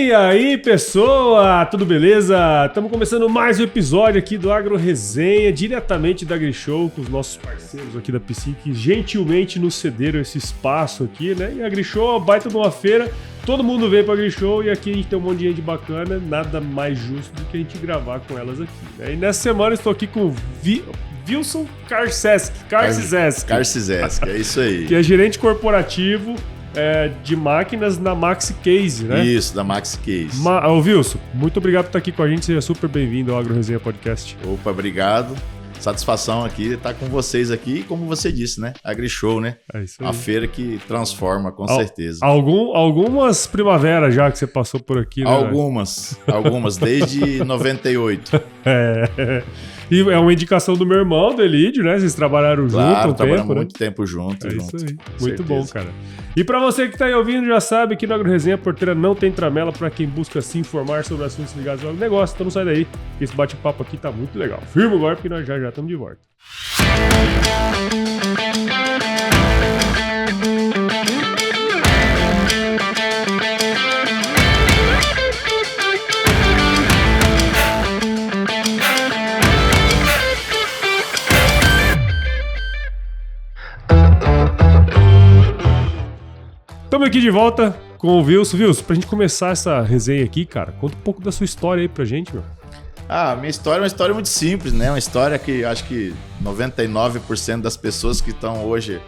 E aí, pessoa, tudo beleza? Estamos começando mais um episódio aqui do Agro Resenha, diretamente da AgriShow, com os nossos parceiros aqui da PC, que gentilmente nos cederam esse espaço aqui, né? E a AgriShow é uma baita de uma feira, todo mundo veio para a AgriShow e aqui a gente tem um monte de gente bacana, nada mais justo do que a gente gravar com elas aqui, né? E nessa semana eu estou aqui com o Wilson Karczewski, é isso aí. Que é gerente corporativo de máquinas na Maxi Case, né? Isso, da Maxi Case. Ô Wilson, muito obrigado por estar aqui com a gente, seja super bem-vindo ao Agro Resenha Podcast. Opa, obrigado. Satisfação aqui estar com vocês aqui, como você disse, né? AgriShow, né? É isso aí. Uma feira que transforma, com certeza. Algumas primaveras já que você passou por aqui, né? Algumas, desde 98. E é uma indicação do meu irmão, do Elídio, né? Vocês trabalharam junto um tempo, trabalhamos muito tempo junto. Isso aí, muito bom, cara. E pra você que tá aí ouvindo, já sabe que no Agro Resenha Porteira não tem tramela pra quem busca se informar sobre assuntos ligados ao negócio. Então não sai daí, que esse bate-papo aqui tá muito legal. Firma agora, porque nós já estamos de volta. Estamos aqui de volta com o Wilson. Wilson, pra gente começar essa resenha aqui, cara, conta um pouco da sua história aí pra gente, meu. Minha história é uma história muito simples, né? Uma história que acho que 99% das pessoas que estão hoje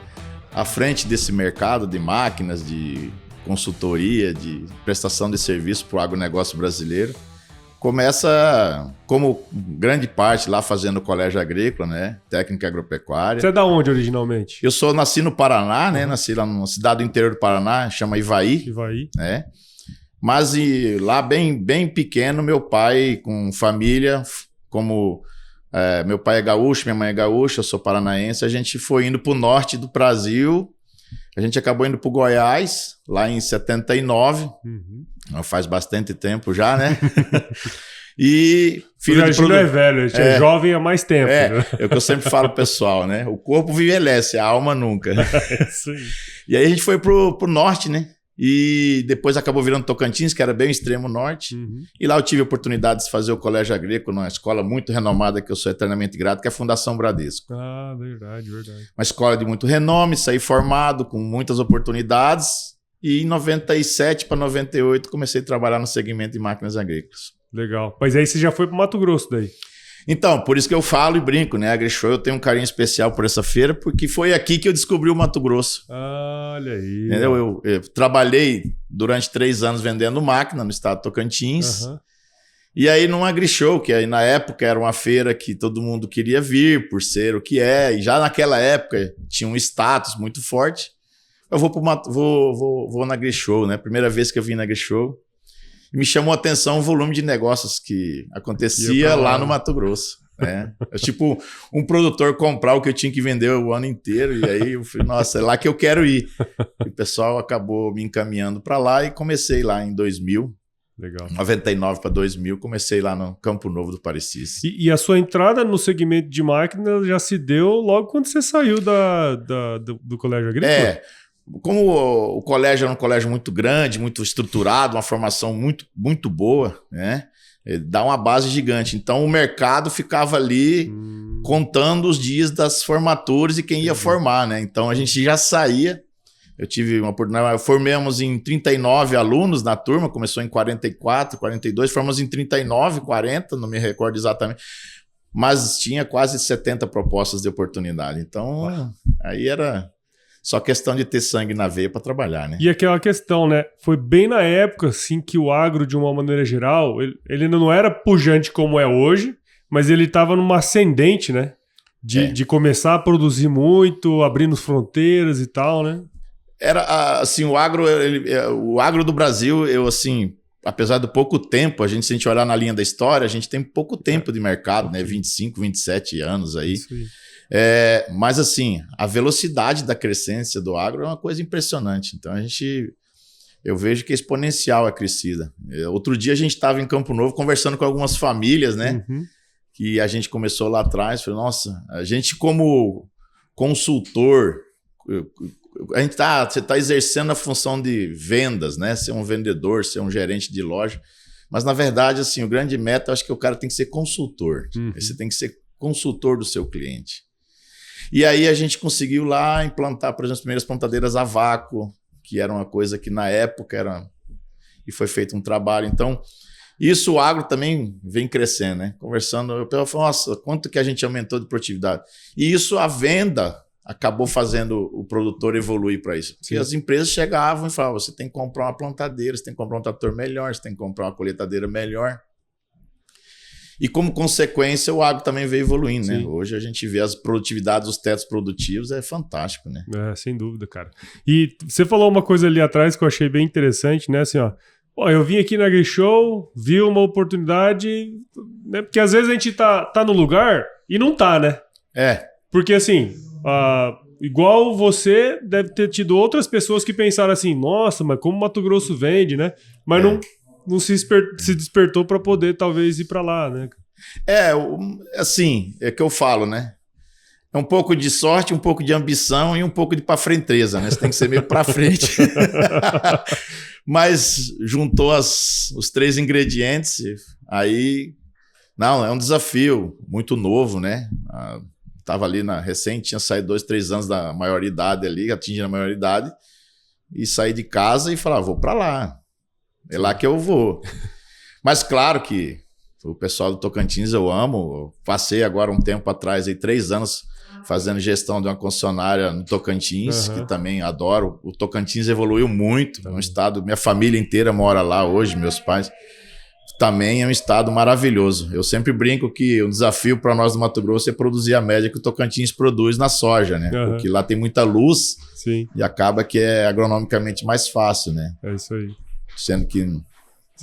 à frente desse mercado de máquinas, de consultoria, de prestação de serviço para o agronegócio brasileiro, começa como grande parte lá fazendo o colégio agrícola, né? Técnica agropecuária. Você é da onde originalmente? Eu nasci no Paraná, né? Nasci lá numa cidade do interior do Paraná, chama Ivaí. Né? Mas lá bem pequeno, meu pai com família, meu pai é gaúcho, minha mãe é gaúcha, eu sou paranaense, a gente foi indo para o norte do Brasil, a gente acabou indo para o Goiás, lá em 79, faz bastante tempo já, né? E filho de não é velho, a gente é jovem há mais tempo. Né? É o que eu sempre falo pro pessoal, né? O corpo envelhece, a alma nunca. Isso aí. E aí a gente foi pro norte, né? E depois acabou virando Tocantins, que era bem o extremo norte. E lá eu tive a oportunidade de fazer o colégio agrícola numa escola muito renomada, que eu sou eternamente grato, que é a Fundação Bradesco. Ah, verdade. Uma escola de muito renome, saí formado, com muitas oportunidades. E em 97 para 98 comecei a trabalhar no segmento de máquinas agrícolas. Legal. Mas aí você já foi para Mato Grosso daí? Então, por isso que eu falo e brinco, né? A AgriShow, eu tenho um carinho especial por essa feira, porque foi aqui que eu descobri o Mato Grosso. Olha aí. Entendeu? Eu trabalhei durante 3 anos vendendo máquina no estado de Tocantins. E aí numa AgriShow, que aí na época era uma feira que todo mundo queria vir por ser o que é, e já naquela época tinha um status muito forte. Eu vou na AgriShow, né? Primeira vez que eu vim na AgriShow. Me chamou a atenção o volume de negócios que acontecia lá no Mato Grosso. Né? É tipo um produtor comprar o que eu tinha que vender o ano inteiro. E aí eu falei, nossa, é lá que eu quero ir. E o pessoal acabou me encaminhando para lá e comecei lá em 2000. Legal. 99 para 2000, comecei lá no Campo Novo do Parecis. E a sua entrada no segmento de máquina já se deu logo quando você saiu do colégio agrícola? Como o colégio era um colégio muito grande, muito estruturado, uma formação muito, muito boa, né? Dá uma base gigante. Então o mercado ficava ali contando os dias das formaturas e quem ia formar, né? Então a gente já saía. Eu tive uma oportunidade, formamos em 39 alunos na turma, começou em 44, 42, formamos em 39, 40, não me recordo exatamente. Mas tinha quase 70 propostas de oportunidade. Então aí era só questão de ter sangue na veia para trabalhar, né? E aquela questão, né? Foi bem na época, assim, que o agro, de uma maneira geral, ele ainda não era pujante como é hoje, mas ele estava numa ascendente, né? De começar a produzir muito, abrindo fronteiras e tal, né? Era, assim, o agro do Brasil, apesar do pouco tempo, se a gente olhar na linha da história, a gente tem pouco tempo de mercado, né? 25, 27 anos aí. Isso aí. Mas assim, a velocidade da crescência do agro é uma coisa impressionante. Então eu vejo que é exponencial a crescida. Outro dia a gente estava em Campo Novo conversando com algumas famílias, né? Que a gente começou lá atrás. Falei, nossa, a gente como consultor, você está exercendo a função de vendas, né? Ser um vendedor, ser um gerente de loja. Mas, na verdade, assim, o grande meta, eu acho que o cara tem que ser consultor. Você tem que ser consultor do seu cliente. E aí a gente conseguiu lá implantar, por exemplo, as primeiras plantadeiras a vácuo, que era uma coisa que na época era... E foi feito um trabalho. Então, isso o agro também vem crescendo, né? Conversando, eu falo, nossa, quanto que a gente aumentou de produtividade. E isso, a venda... acabou fazendo o produtor evoluir para isso. Porque as empresas chegavam e falavam, você tem que comprar uma plantadeira, você tem que comprar um trator melhor, você tem que comprar uma colheitadeira melhor. E como consequência, o agro também veio evoluindo, né? Hoje a gente vê as produtividades, os tetos produtivos, é fantástico, né? Sem dúvida, cara. E você falou uma coisa ali atrás que eu achei bem interessante, né? Assim, ó, eu vim aqui na AgriShow, vi uma oportunidade, né? Porque às vezes a gente tá no lugar e não tá, né? Porque assim... igual você, deve ter tido outras pessoas que pensaram assim, nossa, mas como Mato Grosso vende, né? Mas não se despertou para poder talvez ir para lá, né? Assim, é que eu falo, né? É um pouco de sorte, um pouco de ambição e um pouco de pra frenteza, né? Você tem que ser meio pra frente. Mas juntou os 3 ingredientes, aí... Não, é um desafio muito novo, né? Estava ali recente, tinha saído 2, 3 anos da maioridade ali, atingindo a maioridade, e saí de casa e falava, vou para lá. É lá que eu vou. Mas claro que o pessoal do Tocantins eu amo. Eu passei agora um tempo atrás, aí, 3 anos, fazendo gestão de uma concessionária no Tocantins, que também adoro. O Tocantins evoluiu muito, é um estado, minha família inteira mora lá hoje, meus pais. Também é um estado maravilhoso. Eu sempre brinco que o desafio para nós do Mato Grosso é produzir a média que o Tocantins produz na soja, né? Porque lá tem muita luz e acaba que é agronomicamente mais fácil, né? É isso aí. Sendo que...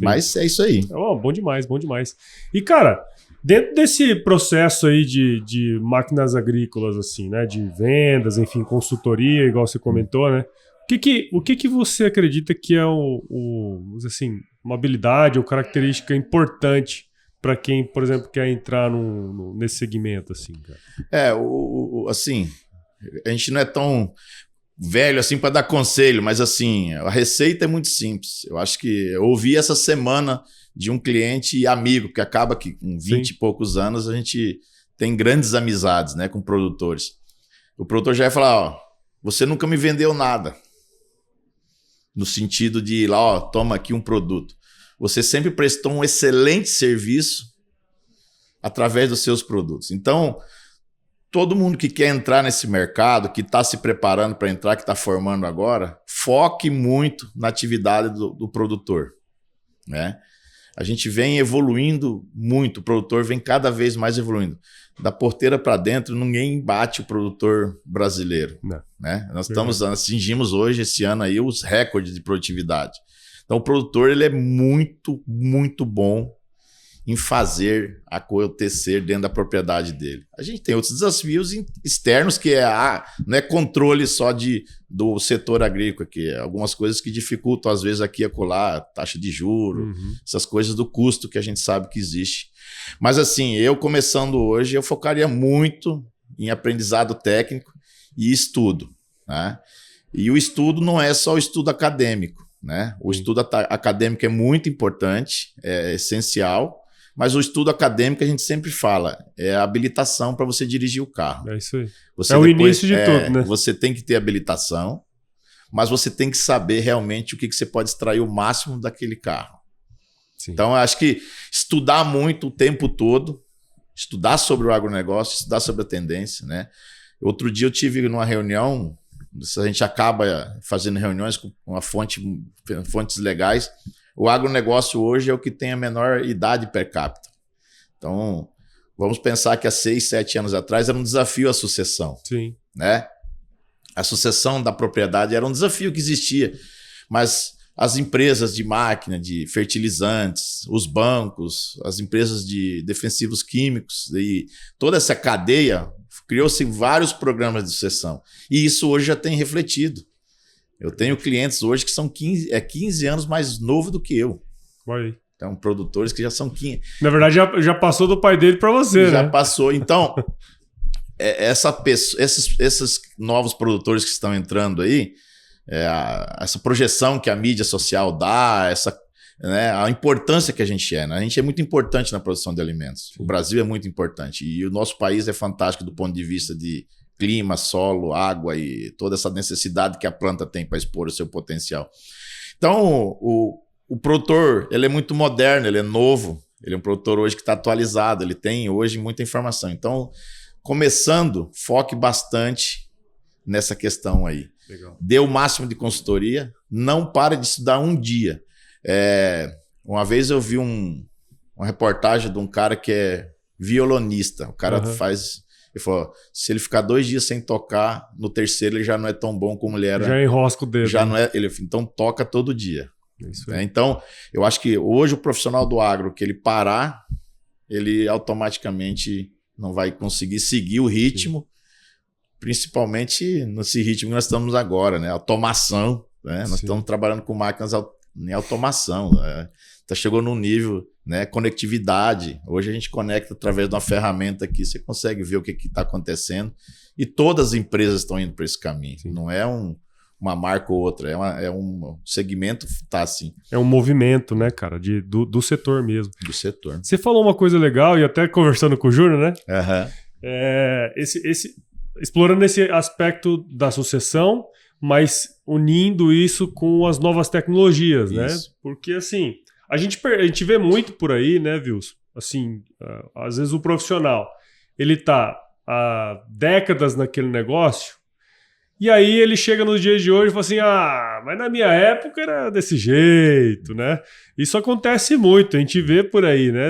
Mas é isso aí. Bom demais, bom demais. E, cara, dentro desse processo aí de máquinas agrícolas, assim, né? De vendas, enfim, consultoria, igual você comentou, né? O que você acredita que é assim, uma habilidade ou característica importante para quem, por exemplo, quer entrar nesse segmento, assim, cara? Assim, a gente não é tão velho assim para dar conselho, mas assim, a receita é muito simples. Eu acho que eu ouvi essa semana de um cliente e amigo, que acaba que com 20 e poucos anos a gente tem grandes amizades, né, com produtores. O produtor já vai falar, você nunca me vendeu nada. No sentido de ir lá, toma aqui um produto. Você sempre prestou um excelente serviço através dos seus produtos. Então, todo mundo que quer entrar nesse mercado, que está se preparando para entrar, que está formando agora, foque muito na atividade do produtor, né? A gente vem evoluindo muito, o produtor vem cada vez mais evoluindo. Da porteira para dentro, ninguém bate o produtor brasileiro. Não. Né? Nós atingimos hoje, esse ano, aí, os recordes de produtividade. Então, o produtor ele é muito, muito bom em fazer acontecer dentro da propriedade dele. A gente tem outros desafios externos, que não é controle só do setor agrícola, que é algumas coisas que dificultam, às vezes, aqui e acolá, taxa de juros, essas coisas do custo que a gente sabe que existe. Mas, assim, eu começando hoje, eu focaria muito em aprendizado técnico e estudo, né? E o estudo não é só o estudo acadêmico, né? O estudo acadêmico é muito importante, é essencial, mas o estudo acadêmico, a gente sempre fala, é a habilitação para você dirigir o carro. É isso aí. O início de tudo, né? Você tem que ter habilitação, mas você tem que saber realmente o que você pode extrair o máximo daquele carro. Sim. Então, eu acho que estudar muito o tempo todo, estudar sobre o agronegócio, estudar sobre a tendência, né? Outro dia eu tive numa reunião, a gente acaba fazendo reuniões com fontes legais. O agronegócio hoje é o que tem a menor idade per capita. Então, vamos pensar que há 6, 7 anos atrás era um desafio a sucessão. Sim. Né? A sucessão da propriedade era um desafio que existia, mas as empresas de máquina, de fertilizantes, os bancos, as empresas de defensivos químicos e toda essa cadeia, criou-se vários programas de sucessão. E isso hoje já tem refletido. Eu tenho clientes hoje que são 15 anos mais novo do que eu. Vai. Então, produtores que já são 15. Na verdade, já passou do pai dele para você, já né? Passou. Então, esses novos produtores que estão entrando aí, essa projeção que a mídia social dá, né, a importância que a gente né? A gente é muito importante na produção de alimentos. O Brasil é muito importante. E o nosso país é fantástico do ponto de vista de clima, solo, água e toda essa necessidade que a planta tem para expor o seu potencial. Então, o produtor, ele é muito moderno, ele é novo, ele é um produtor hoje que está atualizado, ele tem hoje muita informação. Então, começando, foque bastante nessa questão aí. Legal. Dê o máximo de consultoria, não pare de estudar um dia. Uma vez eu vi uma reportagem de um cara que é violonista. O cara ele falou, se ele ficar 2 dias sem tocar, no terceiro ele já não é tão bom como ele era. Já enrosca o dedo. Já não é, então toca todo dia. Isso aí. Então, eu acho que hoje o profissional do agro, que ele parar, ele automaticamente não vai conseguir seguir o ritmo, sim, principalmente nesse ritmo que nós estamos agora, né? Automação, né? Nós estamos trabalhando com máquinas em automação, né? Então chegou num nível, né? Conectividade. Hoje a gente conecta através de uma ferramenta aqui, você consegue ver o que está acontecendo e todas as empresas estão indo para esse caminho. Sim. Não é uma marca ou outra, é um segmento, tá assim. É um movimento, né, cara, do setor mesmo. Do setor. Você falou uma coisa legal, e até conversando com o Júnior, né? Explorando esse aspecto da sucessão, mas unindo isso com as novas tecnologias, isso, né? Porque, assim, a gente vê muito por aí, né, Wilson? Assim, às vezes o profissional, ele tá há décadas naquele negócio, e aí ele chega nos dias de hoje e fala assim, mas na minha época era desse jeito, né? Isso acontece muito, a gente vê por aí, né?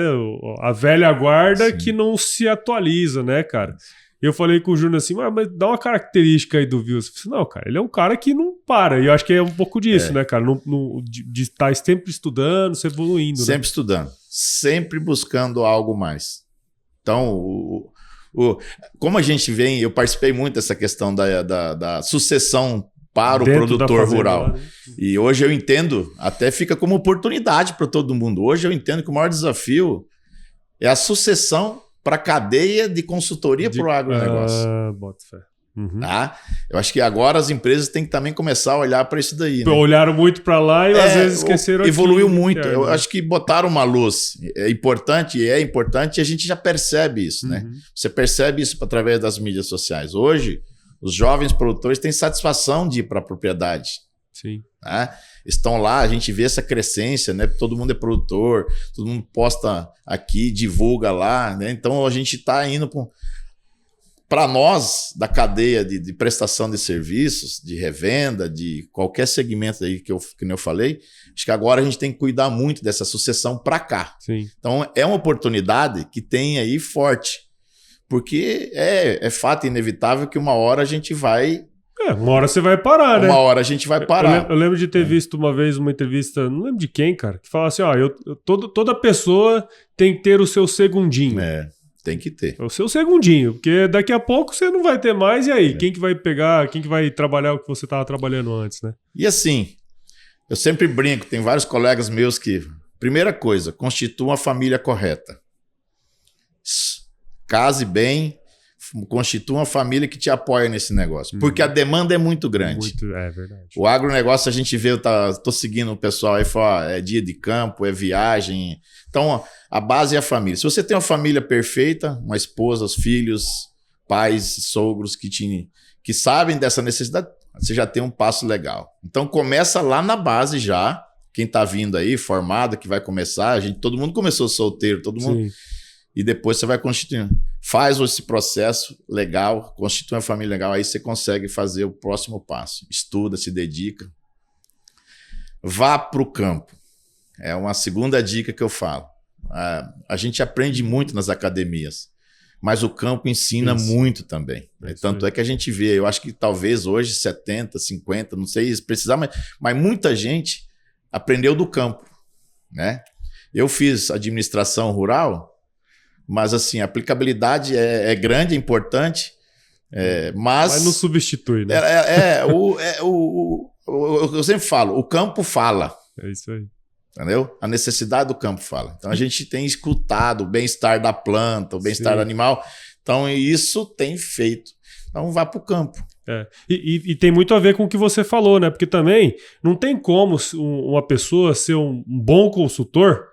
A velha guarda, sim, que não se atualiza, né, cara? Eu falei com o Júnior assim, mas dá uma característica aí do Wilson. Eu falei, não, cara, ele é um cara que não para. E eu acho que é um pouco disso, né, cara? De estar sempre estudando, se evoluindo. Sempre, né? Estudando, sempre buscando algo mais. Então, como a gente vem, eu participei muito dessa questão da sucessão para o produtor rural. Né? E hoje eu entendo, até fica como oportunidade para todo mundo. Hoje eu entendo que o maior desafio é a sucessão para a cadeia de consultoria para o agronegócio. Bota fé. Uhum. Tá? Eu acho que agora as empresas têm que também começar a olhar para isso daí. Né? Olharam muito para lá e às vezes esqueceram. Evoluiu aqui, muito. Eu acho que botaram uma luz. É importante e a gente já percebe isso. Uhum. Né? Você percebe isso através das mídias sociais. Hoje, os jovens produtores têm satisfação de ir para a propriedade. Sim. Né? Estão lá, a gente vê essa crescência, né? Todo mundo é produtor, todo mundo posta aqui, divulga lá, né? Então a gente está indo para nós, da cadeia de prestação de serviços, de revenda, de qualquer segmento aí que nem eu falei, acho que agora a gente tem que cuidar muito dessa sucessão para cá. Sim. Então é uma oportunidade que tem aí forte, porque é fato inevitável que uma hora a gente vai... uma hora você vai parar, né? Uma hora a gente vai parar. Eu lembro de ter visto uma vez uma entrevista, não lembro de quem, cara, que fala assim, toda pessoa tem que ter o seu segundinho. Tem que ter. O seu segundinho, porque daqui a pouco você não vai ter mais, e aí? Quem que vai pegar, quem que vai trabalhar o que você estava trabalhando antes, né? E assim, eu sempre brinco, tem vários colegas meus que, primeira coisa, constitua uma família correta. Case bem, constitua uma família que te apoia nesse negócio. Porque a demanda é muito grande. É verdade. O agronegócio, a gente vê, tô seguindo o pessoal aí, fala, é dia de campo, é viagem. Então, a base é a família. Se você tem uma família perfeita, uma esposa, os filhos, pais, sogros que sabem dessa necessidade, você já tem um passo legal. Então, começa lá na base já. Quem está vindo aí, formado, que vai começar, todo mundo começou solteiro, todo mundo... Sim. E depois você vai constituindo. Faz esse processo legal, constitui uma família legal, aí você consegue fazer o próximo passo. Estuda, se dedica. Vá para o campo. É uma segunda dica que eu falo. A gente aprende muito nas academias, mas o campo ensina muito também. Tanto é que a gente vê, eu acho que talvez hoje 70, 50, não sei se precisar, mas muita gente aprendeu do campo. Né? Eu fiz administração rural, mas assim, a aplicabilidade é grande, é importante, mas não substitui, né? Eu sempre falo, o campo fala. É isso aí. Entendeu? A necessidade do campo fala. Então a gente tem escutado o bem-estar da planta, o bem-estar do animal. Então, isso tem feito. Então, vá para o campo. E tem muito a ver com o que você falou, né? Porque também não tem como uma pessoa ser um bom consultor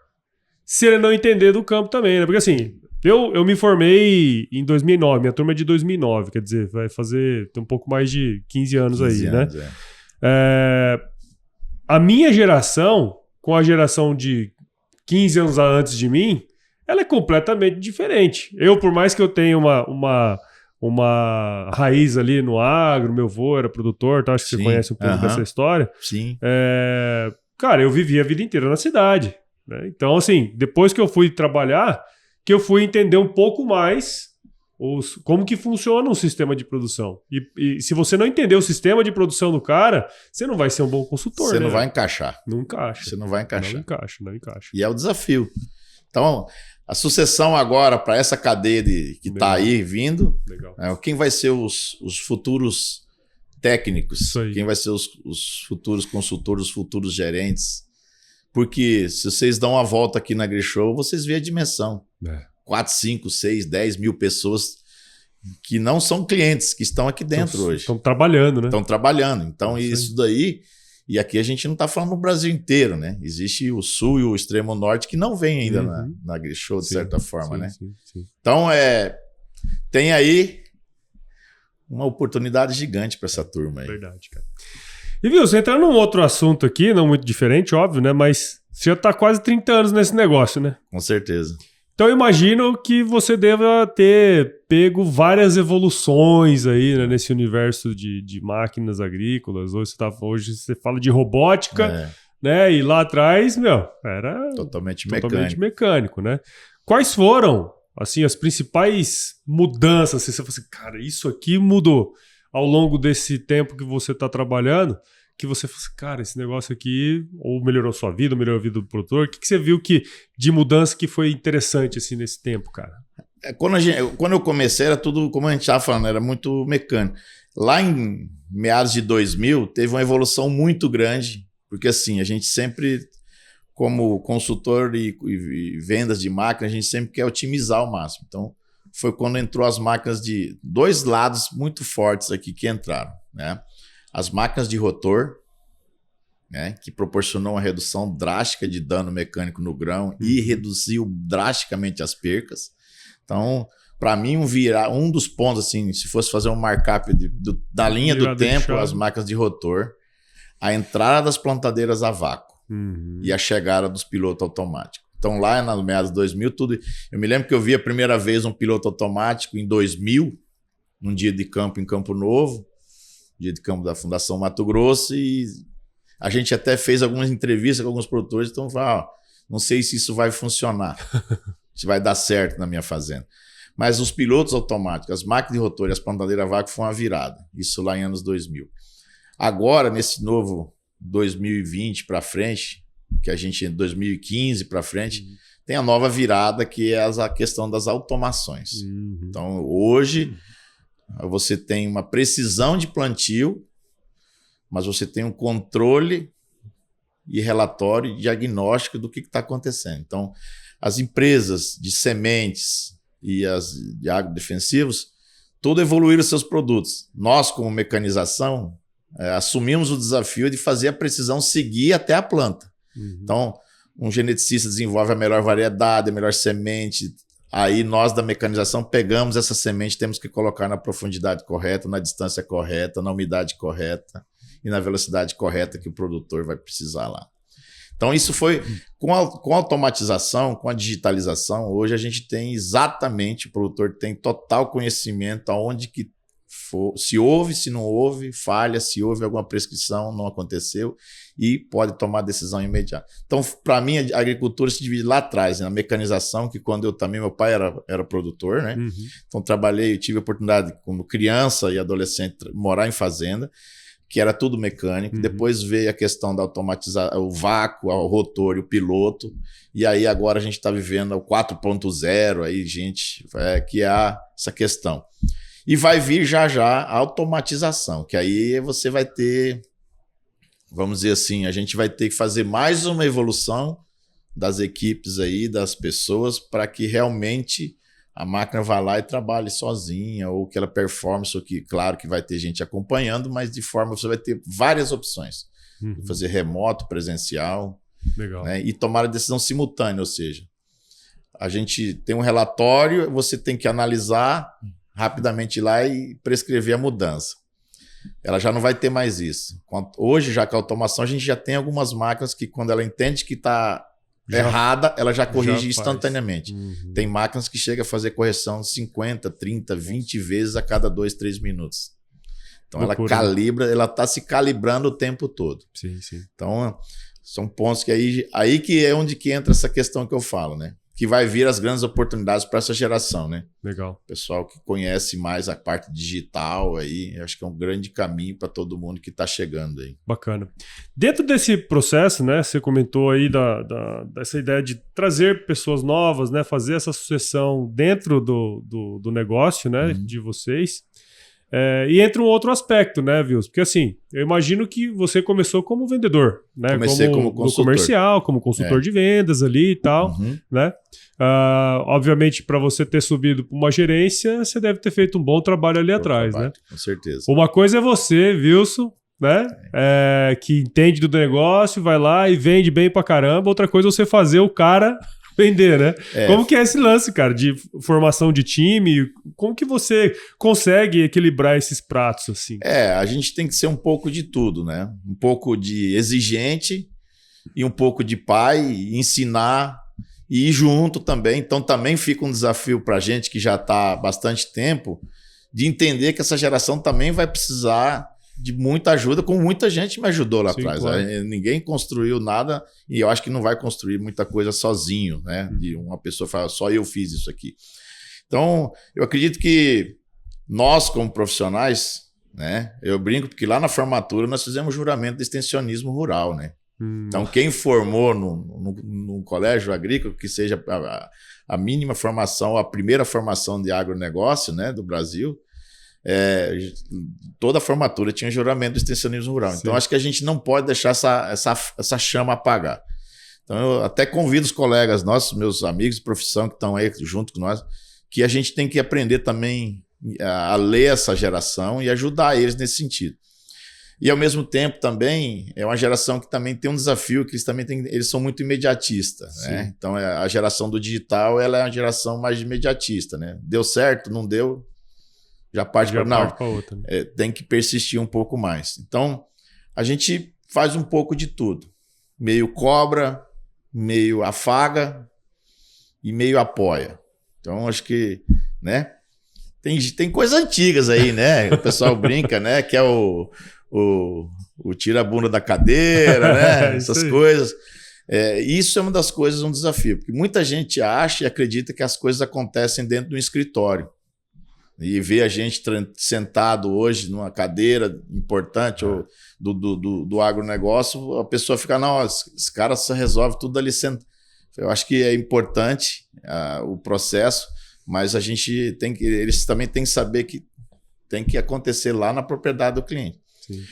se ele não entender do campo também, né? Porque assim, eu me formei em 2009, minha turma é de 2009, quer dizer, vai fazer tem um pouco mais de 15 anos 15 aí, anos, né? A minha geração, com a geração de 15 anos antes de mim, ela é completamente diferente. Eu, por mais que eu tenha uma raiz ali no agro, meu avô era produtor, tá? Acho que você conhece um pouco dessa história. Sim. Cara, eu vivi a vida inteira na cidade, né? Então, assim, depois que eu fui trabalhar, que eu fui entender um pouco mais como que funciona um sistema de produção. E se você não entender o sistema de produção do cara, você não vai ser um bom consultor. Você não vai encaixar. Não encaixa. Você não vai encaixar. Não encaixa. E é o desafio. Então, a sucessão agora para essa cadeia que está aí vindo, quem vai ser os futuros técnicos, quem vai ser os futuros consultores, os futuros gerentes. Porque se vocês dão uma volta aqui na AgriShow, vocês veem a dimensão. 4, 5, 6, 10 mil pessoas que não são clientes, que estão aqui dentro hoje. Estão trabalhando, né? Estão trabalhando. Então, isso daí... E aqui a gente não está falando no Brasil inteiro, né? Existe o Sul e o Extremo Norte que não vem ainda na AgriShow, de certa forma, né? Sim. Então, tem aí uma oportunidade gigante para essa turma aí. Verdade, cara. E viu, você entrando num outro assunto aqui, não muito diferente, óbvio, né? Mas você já está quase 30 anos nesse negócio, né? Com certeza. Então eu imagino que você deva ter pego várias evoluções aí, né, nesse universo de máquinas agrícolas. Hoje você fala de robótica, né? E lá atrás, era totalmente mecânico, né? Quais foram, assim, as principais mudanças? Você falou assim, cara, isso aqui mudou ao longo desse tempo que você está trabalhando, que você falou assim, cara, esse negócio aqui ou melhorou sua vida, ou melhorou a vida do produtor? O que você viu de mudança que foi interessante assim, nesse tempo, cara? Quando eu comecei, era tudo, como a gente estava falando, era muito mecânico. Lá em meados de 2000, teve uma evolução muito grande, porque assim, a gente sempre, como consultor e vendas de máquina, a gente sempre quer otimizar ao máximo. Então, foi quando entrou as máquinas de dois lados muito fortes aqui que entraram, né? As máquinas de rotor, né, que proporcionou uma redução drástica de dano mecânico no grão e reduziu drasticamente as percas. Então, para mim, um dos pontos, assim, se fosse fazer um markup da linha do tempo, as máquinas de rotor, a entrada das plantadeiras a vácuo e a chegada dos pilotos automáticos. Então, lá nas meados de 2000, tudo... Eu me lembro que eu vi a primeira vez um piloto automático em 2000, num dia de campo em Campo Novo, dia de campo da Fundação Mato Grosso, e a gente até fez algumas entrevistas com alguns produtores, então não sei se isso vai funcionar, se vai dar certo na minha fazenda. Mas os pilotos automáticos, as máquinas de rotor e as plantadeiras a vácuo foi uma virada, isso lá em anos 2000. Agora, nesse novo 2020 para frente, que a gente, 2015 para frente, tem a nova virada, que é a questão das automações. Então, hoje... Você tem uma precisão de plantio, mas você tem um controle e relatório e diagnóstico do que está acontecendo. Então, as empresas de sementes e as de agrodefensivos, tudo evoluíram seus produtos. Nós, como mecanização, assumimos o desafio de fazer a precisão seguir até a planta. Então, um geneticista desenvolve a melhor variedade, a melhor semente. Aí nós da mecanização pegamos essa semente, temos que colocar na profundidade correta, na distância correta, na umidade correta e na velocidade correta que o produtor vai precisar lá. Então isso foi, com a automatização, com a digitalização, hoje a gente tem exatamente, o produtor tem total conhecimento aonde que for, se houve, se não houve, falha, se houve alguma prescrição, não aconteceu, e pode tomar decisão imediata. Então, para mim, a agricultura se divide lá atrás, na mecanização, que quando eu também, meu pai era produtor, né? Então, trabalhei, tive a oportunidade, como criança e adolescente, morar em fazenda, que era tudo mecânico. Depois veio a questão da automatização, o vácuo, o rotor e o piloto. E aí agora a gente está vivendo o 4.0, aí, gente, que é essa questão. E vai vir já a automatização, que aí você vai ter, vamos dizer assim, a gente vai ter que fazer mais uma evolução das equipes aí, das pessoas, para que realmente a máquina vai lá e trabalhe sozinha, ou que ela performe, só que, claro que vai ter gente acompanhando, mas de forma você vai ter várias opções. Fazer remoto, presencial. Legal. Né? E tomar a decisão simultânea, ou seja, a gente tem um relatório, você tem que analisar rapidamente lá e prescrever a mudança. Ela já não vai ter mais isso. Hoje, já com a automação, a gente já tem algumas máquinas que, quando ela entende que está errada, ela já corrige instantaneamente. Tem máquinas que chegam a fazer correção 50, 30, 20 vezes a cada 2, 3 minutos. Então ela calibra, ela está se calibrando o tempo todo. Sim, sim. Então são pontos que aí que é onde que entra essa questão que eu falo, né? Que vai vir as grandes oportunidades para essa geração, né? Legal. Pessoal que conhece mais a parte digital aí, acho que é um grande caminho para todo mundo que está chegando aí. Bacana. Dentro desse processo, né, você comentou aí dessa ideia de trazer pessoas novas, né, fazer essa sucessão dentro do negócio, né, de vocês. E entra um outro aspecto, né, Wilson? Porque assim, eu imagino que você começou como vendedor, né? Comecei como consultor. No comercial, como consultor de vendas ali e tal, né? Obviamente, para você ter subido para uma gerência, você deve ter feito um bom trabalho ali atrás, né? Com certeza. Uma coisa é você, Wilson, né? Que entende do negócio, vai lá e vende bem pra caramba. Outra coisa é você fazer o cara vender, né? Como que é esse lance, cara, de formação de time? Como que você consegue equilibrar esses pratos, assim? A gente tem que ser um pouco de tudo, né? Um pouco de exigente e um pouco de pai, ensinar e ir junto também. Então também fica um desafio pra gente que já está há bastante tempo de entender que essa geração também vai precisar de muita ajuda, como muita gente me ajudou lá atrás. Claro. Ninguém construiu nada e eu acho que não vai construir muita coisa sozinho, né? De uma pessoa falar, só eu fiz isso aqui. Então, eu acredito que nós, como profissionais, né? Eu brinco porque lá na formatura nós fizemos juramento de extensionismo rural, né? Então, quem formou no colégio agrícola, que seja a mínima formação, a primeira formação de agronegócio, né, do Brasil, toda a formatura tinha juramento do extensionismo rural. Sim. Então acho que a gente não pode deixar essa chama apagar. Então eu até convido os colegas nossos, meus amigos de profissão que estão aí junto com nós, que a gente tem que aprender também a ler essa geração e ajudar eles nesse sentido. E ao mesmo tempo também é uma geração que também tem um desafio, que eles são muito imediatistas, né? Então a geração do digital, ela é uma geração mais imediatista, né? Deu certo, não deu, já parte para outra. Né? Tem que persistir um pouco mais. Então, a gente faz um pouco de tudo. Meio cobra, meio afaga e meio apoia. Então, acho que, né? Tem coisas antigas aí, né? O pessoal brinca, né? Que é o tira a bunda da cadeira, né? Essas coisas. Isso é uma das coisas, um desafio. Porque muita gente acha e acredita que as coisas acontecem dentro de um escritório. E ver a gente sentado hoje numa cadeira importante ou do agronegócio, a pessoa fica, não, esse cara só resolve tudo ali sentado. Eu acho que é importante o processo, mas eles também têm que saber que tem que acontecer lá na propriedade do cliente. Sim.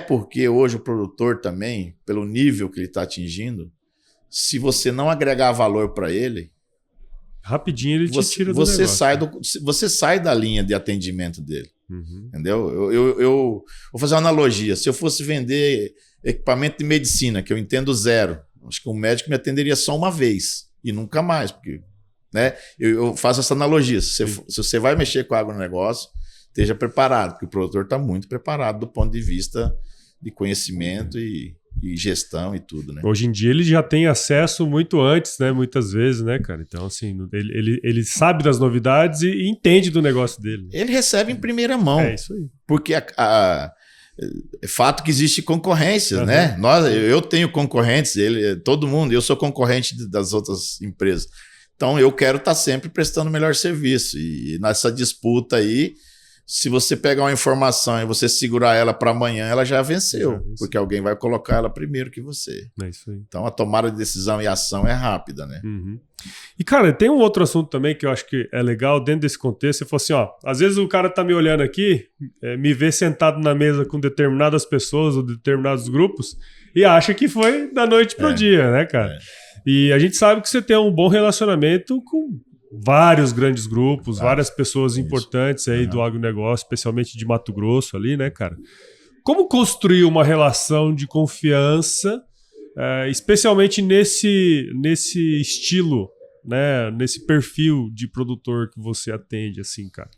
Porque hoje o produtor também, pelo nível que ele está atingindo, se você não agregar valor para ele, rapidinho ele te tira do negócio. Você sai da linha de atendimento dele. Entendeu? Eu vou fazer uma analogia. Se eu fosse vender equipamento de medicina, que eu entendo zero, acho que um médico me atenderia só uma vez e nunca mais. Porque, né, eu faço essa analogia. Se você vai mexer com o agronegócio, esteja preparado, porque o produtor está muito preparado do ponto de vista de conhecimento e gestão e tudo, né? Hoje em dia ele já tem acesso muito antes, né? Muitas vezes, né, cara? Então, assim, ele sabe das novidades e entende do negócio dele. Ele recebe em primeira mão. É isso aí. Porque é fato que existe concorrência, né? Eu tenho concorrentes, todo mundo, eu sou concorrente das outras empresas. Então, eu quero estar sempre prestando o melhor serviço. E nessa disputa aí, se você pegar uma informação e você segurar ela para amanhã, ela já venceu, porque alguém vai colocar ela primeiro que você. É isso aí. Então a tomada de decisão e ação é rápida, né? E, cara, tem um outro assunto também que eu acho que é legal dentro desse contexto. Você falou assim, ó, às vezes o cara tá me olhando aqui, me vê sentado na mesa com determinadas pessoas ou determinados grupos e acha que foi da noite pro dia, né, cara? E a gente sabe que você tem um bom relacionamento com vários grandes grupos, várias pessoas importantes aí do agronegócio, especialmente de Mato Grosso ali, né, cara? Como construir uma relação de confiança, especialmente nesse estilo, né, nesse perfil de produtor que você atende, assim, cara?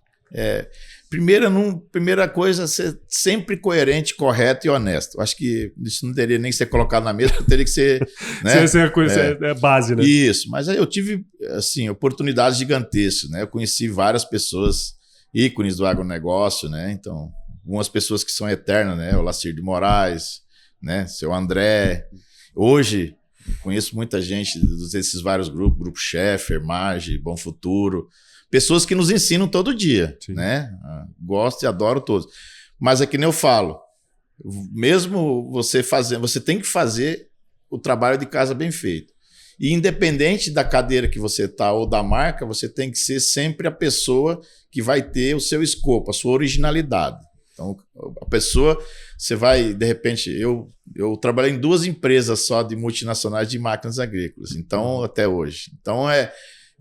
Primeira coisa, ser sempre coerente, correto e honesto. Acho que isso não teria nem que ser colocado na mesa, teria que ser... Né? Essa é a coisa, é base, né? Isso, mas aí eu tive assim, oportunidades gigantescas, né? Eu conheci várias pessoas, ícones do agronegócio, né? Então, algumas pessoas que são eternas, né? O Lacir de Moraes, né? Seu André. Hoje, conheço muita gente desses vários grupos, Grupo Schaeffer, Marge, Bom Futuro... Pessoas que nos ensinam todo dia, né? Gosto e adoro todos. Mas é que nem eu falo, mesmo você fazendo, você tem que fazer o trabalho de casa bem feito. E independente da cadeira que você está ou da marca, você tem que ser sempre a pessoa que vai ter o seu escopo, a sua originalidade. Então, a pessoa, você vai, de repente, eu trabalhei em 2 empresas só de multinacionais de máquinas agrícolas, então, até hoje. Então,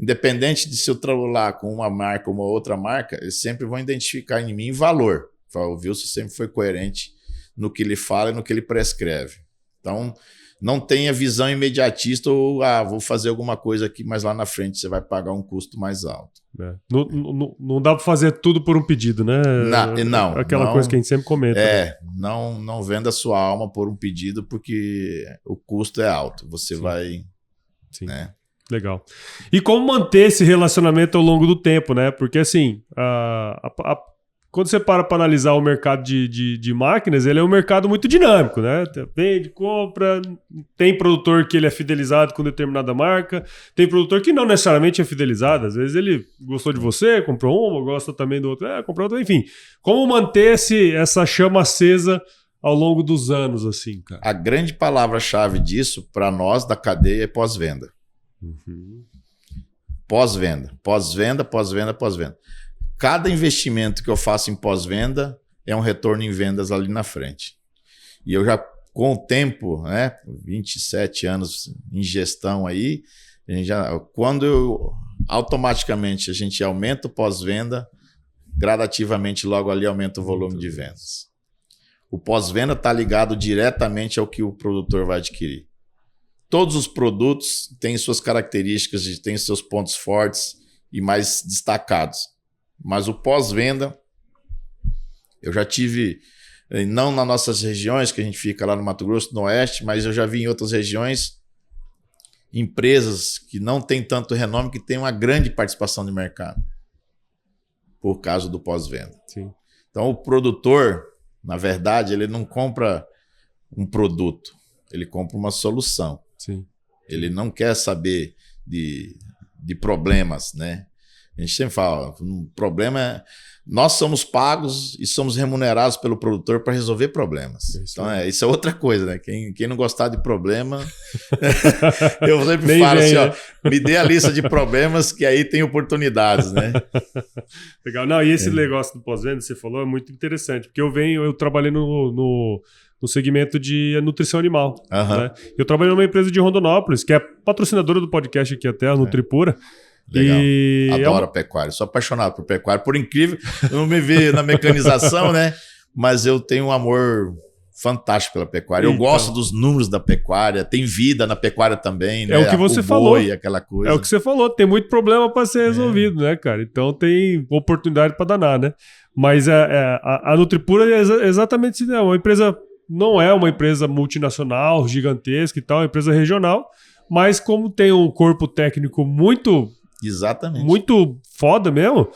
independente de se eu trabalhar com uma marca ou uma outra marca, eles sempre vão identificar em mim valor. O Wilson sempre foi coerente no que ele fala e no que ele prescreve. Então, não tenha visão imediatista ou, vou fazer alguma coisa aqui, mas lá na frente você vai pagar um custo mais alto. Não dá para fazer tudo por um pedido, né? Não. Aquela coisa que a gente sempre comenta. Né? Não venda sua alma por um pedido, porque o custo é alto. Você vai... Sim. Né? Legal. E como manter esse relacionamento ao longo do tempo, né? Porque assim, quando você para analisar o mercado de máquinas, ele é um mercado muito dinâmico, né? Vende, compra, tem produtor que ele é fidelizado com determinada marca, tem produtor que não necessariamente é fidelizado, às vezes ele gostou de você, comprou uma, gosta também do outro, comprou outro, enfim. Como manter essa chama acesa ao longo dos anos, assim, cara? A grande palavra-chave disso, para nós da cadeia, é pós-venda. Pós-venda. Cada investimento que eu faço em pós-venda é um retorno em vendas ali na frente. E eu já, com o tempo, né, 27 anos em gestão aí, automaticamente a gente aumenta o pós-venda, gradativamente logo ali aumenta o volume de vendas. O pós-venda está ligado diretamente ao que o produtor vai adquirir. Todos os produtos têm suas características, têm seus pontos fortes e mais destacados. Mas o pós-venda, eu já tive, não nas nossas regiões, que a gente fica lá no Mato Grosso, no Oeste, mas eu já vi em outras regiões, empresas que não têm tanto renome, que têm uma grande participação de mercado, por causa do pós-venda. Então, o produtor, na verdade, ele não compra um produto, ele compra uma solução. Ele não quer saber de problemas, né? A gente sempre fala, o problema é... Nós somos pagos e somos remunerados pelo produtor para resolver problemas. Então, isso é outra coisa, né? Quem não gostar de problema... eu sempre falo assim, me dê a lista de problemas que aí tem oportunidades, né? Legal. Não, e esse negócio do pós-venda que você falou é muito interessante, porque eu trabalhei no segmento de nutrição animal. Né? Eu trabalhei numa empresa de Rondonópolis, que é patrocinadora do podcast aqui até, a Nutripura. Legal. Adoro a pecuária. Sou apaixonado por pecuária. Por incrível, eu não me vi na mecanização, né? Mas eu tenho um amor fantástico pela pecuária. Eu gosto dos números da pecuária. Tem vida na pecuária também, né? É o que você falou. Aquela coisa. É o que você falou. Tem muito problema para ser resolvido, né, cara? Então tem oportunidade para danar, né? Mas a Nutripura é exatamente isso. Uma empresa... Não é uma empresa multinacional, gigantesca e tal, é uma empresa regional, mas como tem um corpo técnico muito foda mesmo,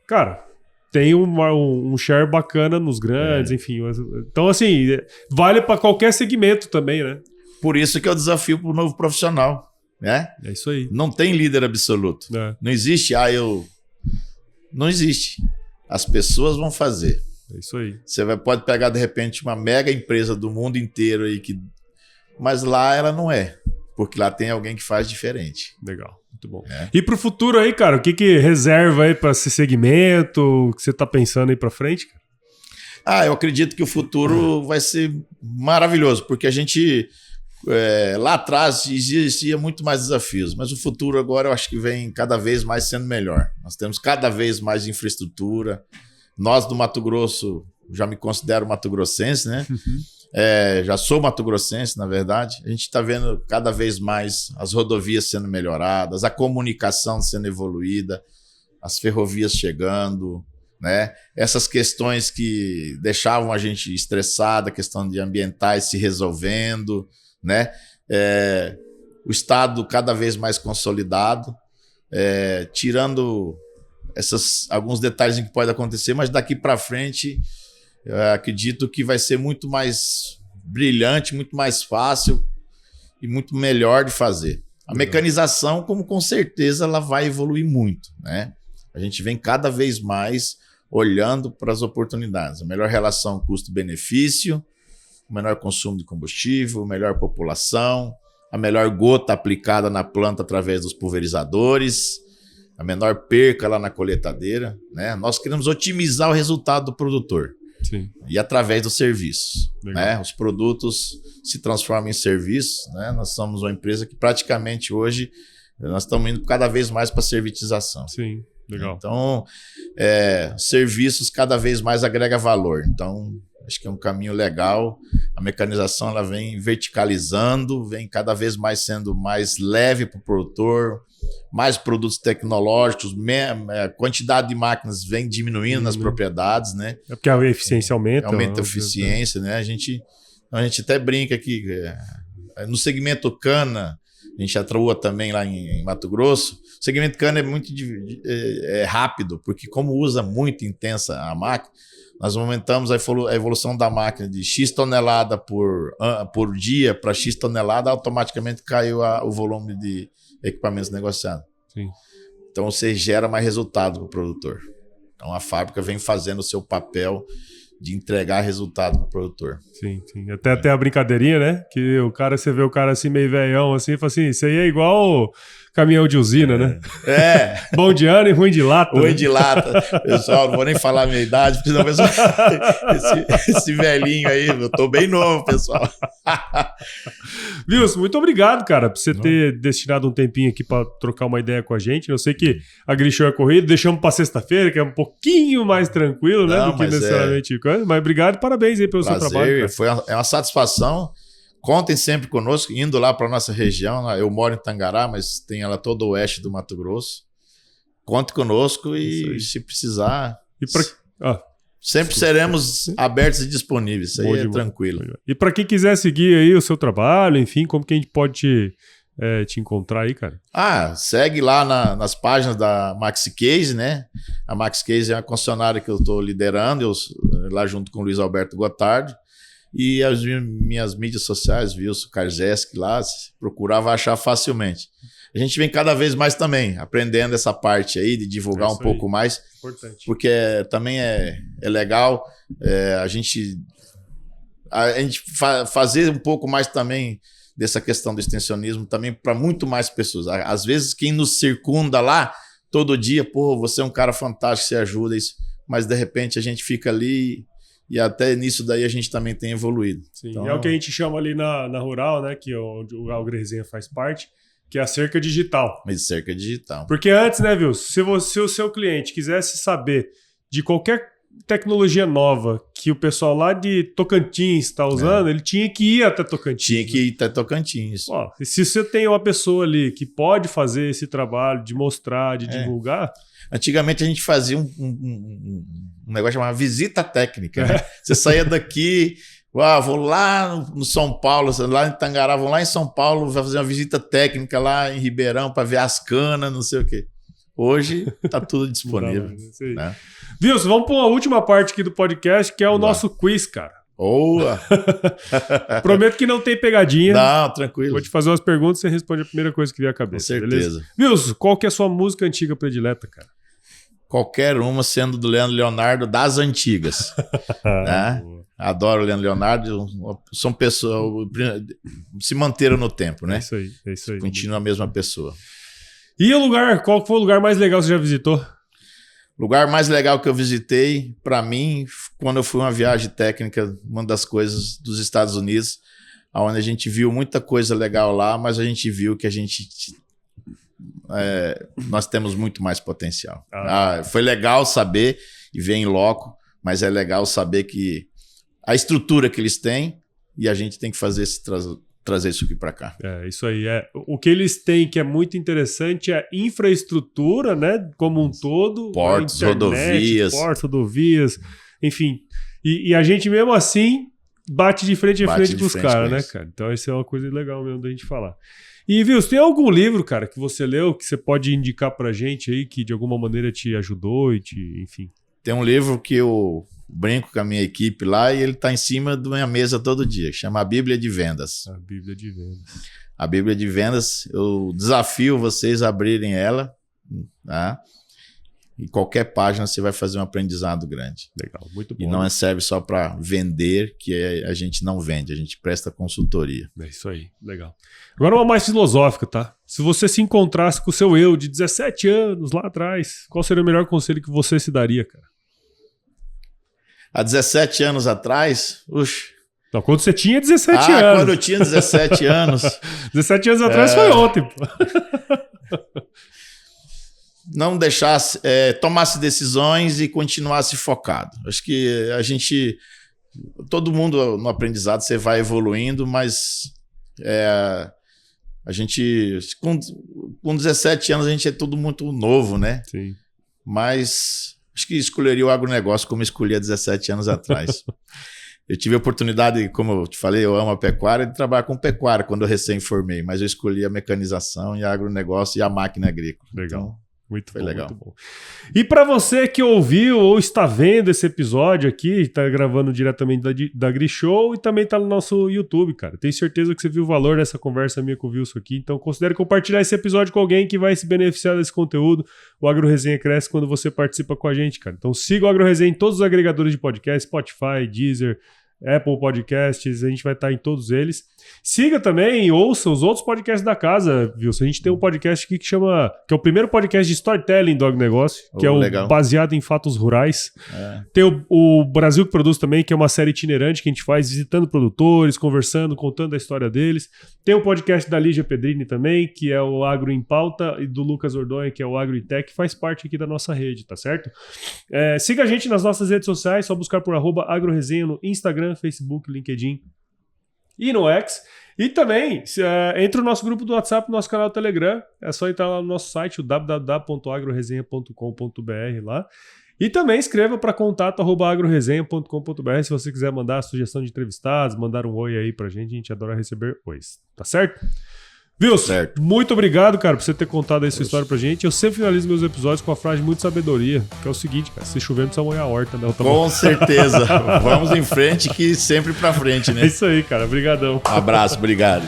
cara, tem um share bacana nos grandes, enfim. Então, assim, vale para qualquer segmento também, né? Por isso que é o desafio para o novo profissional, né? É isso aí. Não tem líder absoluto. Não existe, não existe. As pessoas vão fazer. É isso aí. Você pode pegar, de repente, uma mega empresa do mundo inteiro aí, mas lá ela não é. Porque lá tem alguém que faz diferente. Legal, muito bom. E pro futuro aí, cara, o que reserva aí para esse segmento? O que você tá pensando aí para frente? Eu acredito que o futuro vai ser maravilhoso, porque a gente lá atrás existia muito mais desafios, mas o futuro agora eu acho que vem cada vez mais sendo melhor. Nós temos cada vez mais infraestrutura. Nós do Mato Grosso, já me considero mato-grossense, né? Já sou mato-grossense, na verdade. A gente está vendo cada vez mais as rodovias sendo melhoradas, a comunicação sendo evoluída, as ferrovias chegando, né? Essas questões que deixavam a gente estressado, a questão de ambientais se resolvendo, né? O Estado cada vez mais consolidado, tirando alguns detalhes em que pode acontecer, mas daqui para frente acredito que vai ser muito mais brilhante, muito mais fácil e muito melhor de fazer. A mecanização, como com certeza, ela vai evoluir muito, né? A gente vem cada vez mais olhando para as oportunidades. A melhor relação custo-benefício, o menor consumo de combustível, a melhor população, a melhor gota aplicada na planta através dos pulverizadores, a menor perca lá na colheitadeira, né? Nós queremos otimizar o resultado do produtor. Sim. E através dos serviços, né? Os produtos se transformam em serviços, né? Nós somos uma empresa que praticamente hoje nós estamos indo cada vez mais para a servitização. Sim, legal. Então, serviços cada vez mais agrega valor. Então, acho que é um caminho legal. A mecanização ela vem verticalizando, vem cada vez mais sendo mais leve para o produtor, mais produtos tecnológicos, a quantidade de máquinas vem diminuindo nas propriedades, né? É porque a eficiência aumenta. Aumenta a eficiência, né? A gente até brinca aqui, no segmento cana, a gente atua também lá em Mato Grosso, o segmento cana é muito rápido, porque como usa muito intensa a máquina, nós aumentamos a evolução da máquina de X tonelada por dia para X tonelada, automaticamente caiu o volume de equipamentos negociados. Sim. Então você gera mais resultado para o produtor. Então a fábrica vem fazendo o seu papel de entregar resultado para o produtor. Sim, sim. Até a brincadeirinha, né? Que você vê o cara assim meio velhão, assim, e fala assim, isso aí é igual caminhão de usina, né? Bom de ano e ruim de lata. Ruim de lata. Pessoal, não vou nem falar a minha idade, porque senão pessoal, esse velhinho aí, eu tô bem novo, pessoal. Wilson, muito obrigado, cara, por você ter destinado um tempinho aqui para trocar uma ideia com a gente. Eu sei que a Grishow é corrida, deixamos para sexta-feira, que é um pouquinho mais tranquilo, né? Do que necessariamente. Mas obrigado e parabéns aí pelo seu trabalho. É uma satisfação. Contem sempre conosco, indo lá para a nossa região. Eu moro em Tangará, mas tem ela todo o oeste do Mato Grosso. Conte conosco e se precisar... Sempre seremos abertos e disponíveis. Isso aí é tranquilo. E para quem quiser seguir aí o seu trabalho, enfim, como que a gente pode te encontrar aí, cara? Segue lá nas páginas da Maxi Case, né? A Maxi Case é uma concessionária que eu estou liderando, lá junto com o Luiz Alberto Gotardi. E as minhas mídias sociais, Wilson Karzeski lá, se procurar vai achar facilmente. A gente vem cada vez mais também aprendendo essa parte aí de divulgar um pouco mais. Importante. Porque também é legal a gente fazer um pouco mais também dessa questão do extensionismo também para muito mais pessoas. Às vezes quem nos circunda lá todo dia, você é um cara fantástico, você ajuda isso, mas de repente a gente fica ali e até nisso daí a gente também tem evoluído. Sim, então, é o que a gente chama ali na Rural, né, que o AgroResenha faz parte, que é a cerca digital. Mas cerca digital. Porque antes, né, Wilson, se o seu cliente quisesse saber de qualquer tecnologia nova que o pessoal lá de Tocantins está usando, ele tinha que ir até Tocantins. Tinha que ir até Tocantins. E se você tem uma pessoa ali que pode fazer esse trabalho de mostrar, de divulgar... Antigamente a gente fazia um negócio chamado visita técnica. Né? Você saía daqui... vou lá no São Paulo, lá em Tangará, vou lá em São Paulo, vai fazer uma visita técnica lá em Ribeirão para ver as canas, não sei o quê. Hoje tá tudo disponível. Né? Wilson, vamos para uma última parte aqui do podcast, que é o nosso quiz, cara. Boa! Prometo que não tem pegadinha. Não, tranquilo. Vou te fazer umas perguntas e você responde a primeira coisa que vier à cabeça. Com certeza. Beleza? Wilson, qual que é a sua música antiga predileta, cara? Qualquer uma, sendo do Leandro Leonardo das antigas. Né? Adoro o Leandro Leonardo. São pessoas se manteram no tempo, né? É isso aí. Continua a mesma pessoa. E o lugar? Qual foi o lugar mais legal que você já visitou? O lugar mais legal que eu visitei, para mim, quando eu fui uma viagem técnica, uma das coisas dos Estados Unidos, onde a gente viu muita coisa legal lá, mas a gente viu que nós temos muito mais potencial. Foi legal saber e ver em loco, mas é legal saber que a estrutura que eles têm e a gente tem que fazer trazer isso aqui para cá. Isso aí. O que eles têm que é muito interessante é a infraestrutura, né, como um todo. Portos, rodovias, enfim. E a gente mesmo assim bate de frente com os caras, né, cara? Então isso é uma coisa legal mesmo da gente falar. E, viu, você tem algum livro, cara, que você leu, que você pode indicar pra gente aí, que de alguma maneira te ajudou e enfim? Tem um livro que eu brinco com a minha equipe lá e ele tá em cima da minha mesa todo dia, chama A Bíblia de Vendas. A Bíblia de Vendas. A Bíblia de Vendas, eu desafio vocês a abrirem ela, tá? E qualquer página você vai fazer um aprendizado grande. Legal, muito bom. E não serve só para vender, que a gente não vende, a gente presta consultoria. É isso aí, legal. Agora uma mais filosófica, tá? Se você se encontrasse com o seu eu de 17 anos lá atrás, qual seria o melhor conselho que você se daria, cara? Há 17 anos atrás, Não, quando você tinha 17 anos. Quando eu tinha 17 anos. 17 anos atrás foi ontem, pô. Não deixasse, tomasse decisões e continuasse focado. Acho que todo mundo no aprendizado você vai evoluindo, mas a gente, com 17 anos a gente é tudo muito novo, né? Sim. Mas acho que escolheria o agronegócio como escolhi há 17 anos atrás. Eu tive a oportunidade, como eu te falei, eu amo a pecuária, de trabalhar com pecuária quando eu recém-formei, mas eu escolhi a mecanização e a agronegócio e a máquina agrícola. Legal. Então, muito foi bom, legal. Muito bom. E para você que ouviu ou está vendo esse episódio aqui, está gravando diretamente da AgriShow e também está no nosso YouTube, cara. Tenho certeza que você viu o valor dessa conversa minha com o Wilson aqui, então considere compartilhar esse episódio com alguém que vai se beneficiar desse conteúdo. O Agro Resenha cresce quando você participa com a gente, cara. Então siga o Agro Resenha em todos os agregadores de podcast, Spotify, Deezer, Apple Podcasts, a gente vai estar em todos eles. Siga também e ouça os outros podcasts da casa, Wilson. A gente tem um podcast aqui que é o primeiro podcast de storytelling do agronegócio, que é o baseado em fatos rurais. Tem o Brasil que Produz também, que é uma série itinerante que a gente faz visitando produtores, conversando, contando a história deles. Tem o podcast da Lígia Pedrini também, que é o Agro em Pauta, e do Lucas Ordonha, que é o Agro e Tech, que faz parte aqui da nossa rede, tá certo? Siga a gente nas nossas redes sociais, só buscar por @agroresenha no Instagram, Facebook, LinkedIn e no X. E também, entre o nosso grupo do WhatsApp, nosso canal do Telegram, é só entrar lá no nosso site, o www.agroresenha.com.br lá. E também escreva para contato@agroresenha.com.br se você quiser mandar a sugestão de entrevistados, mandar um oi aí pra gente, a gente adora receber ois, tá certo? Wilson, muito obrigado, cara, por você ter contado aí sua história pra gente. Eu sempre finalizo meus episódios com a frase de muita sabedoria, que é o seguinte, cara, se chover não precisa molhar a horta, né? Com certeza. Vamos em frente, que sempre pra frente, né? É isso aí, cara. Obrigadão. Um abraço, obrigado.